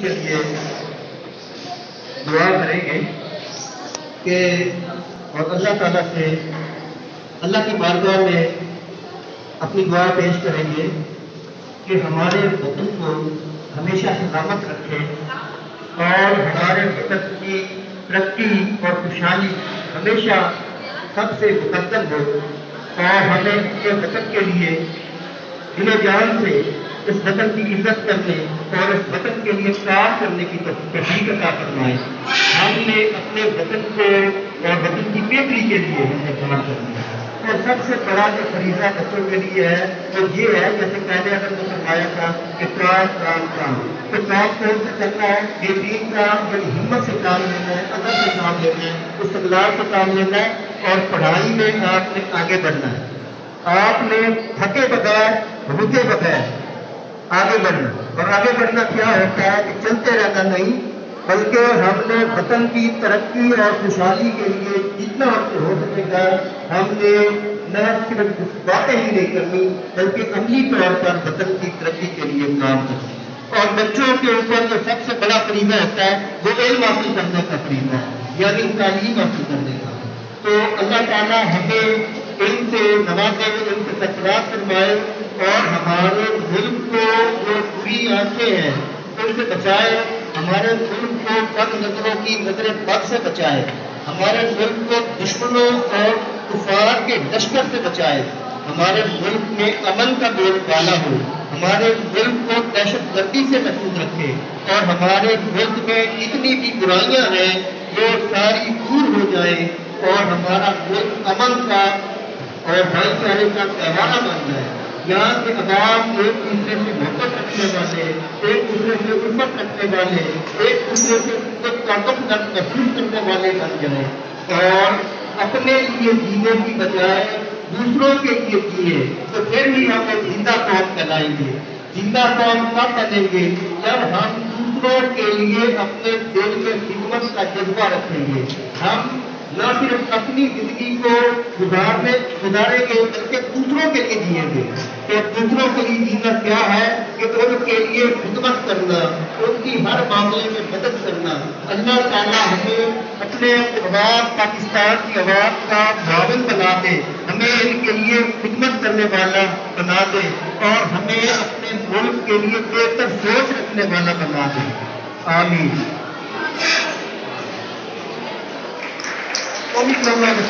کے لیے دعا کریں گے کہ اور اللہ تعالیٰ سے اللہ کی بارگاہ میں اپنی دعا پیش کریں گے کہ ہمارے وطن کو ہمیشہ سلامت رکھے اور ہمارے وطن کی ترقی اور خوشحالی ہمیشہ سب سے مقدم ہو اور ہمیں اپنے وطن کے لیے دل و جان سے اس وطن کی عزت کرنے اور اس وطن کے لیے کام کرنے کی توفیق عطا فرمائے۔ ہم نے اپنے وطن کو اور وطن کی بہتری کے لیے ہم نے کام کرنا ہے اور سب سے بڑا جو فریضہ بچوں کے لیے ہے وہ یہ ہے، جیسے پہلے اگر میں فرمایا تھا کہ کام تو کام کون سے کرنا ہے؟ بہترین کام یعنی ہمت سے کام لینا ہے، عزم سے کام لینا ہے، استقلال سے کام لینا ہے اور پڑھائی میں آپ نے آگے بڑھنا ہے۔ آپ نے تھکے بغیر رکے بغیر آگے بڑھنا، اور آگے بڑھنا کیا ہوتا ہے کہ چلتے رہنا نہیں، بلکہ ہم نے وطن کی ترقی اور خوشحالی کے لیے جتنا ہو سکے گا ہم نے نہ صرف باتیں ہی نہیں کرنی بلکہ عملی طور پر وطن کی ترقی کے لیے کام کرنا۔ اور بچوں کے اوپر جو سب سے بڑا فریضہ ہوتا ہے وہ علم حاصل کرنے کا فریضہ ہے، یعنی تعلیم حاصل کرنے کا۔ تو اللہ تعالیٰ ہمیں علم سے نوازے، علم سے سرفراز فرمائے اور ہمارے ملک کو جو بری آنکھیں ہیں ان سے بچائے، ہمارے ملک کو بد نظروں کی نظر بد سے بچائے، ہمارے ملک کو دشمنوں اور کفار کے لشکر سے بچائے، ہمارے ملک میں امن کا بول بالا ہو، ہمارے ملک کو دہشت گردی سے محفوظ رکھے اور ہمارے ملک میں جتنی بھی برائیاں ہیں وہ ساری دور ہو جائیں اور ہمارا ملک امن کا اور بھائی چارے کا پیمانہ بن جائے۔ یہاں کے عوام ایک دوسرے سے محبت رکھنے والے، ایک دوسرے سے الفت رکھنے والے، ایک دوسرے سے تعلق محسوس کرنے والے بن جائیں اور اپنے لیے جینے کی بجائے دوسروں کے لیے جیے، تو پھر بھی ہم ایک زندہ قوم کہلائیں گے۔ زندہ قوم کب بنیں گے؟ جب ہم دوسروں کے لیے اپنے دل میں خدمت کا جذبہ رکھیں گے۔ ہم نہ صرف اپنی زندگی کو گزاریں گے بلکہ دوسروں کے لیے جئیں گے۔ تو دوسروں کے لیے جینا کیا ہے کہ ان کے لیے خدمت کرنا، ان کی ہر معاملے میں مدد کرنا۔ اللہ تعالیٰ ہمیں اپنے عوام پاکستان کی عوام کا معاون بنا دے، ہمیں ان کے لیے خدمت کرنے والا بنا دے اور ہمیں اپنے ملک کے لیے بہتر سوچ رکھنے والا بنا دے۔ آمین۔ قومی پروگرام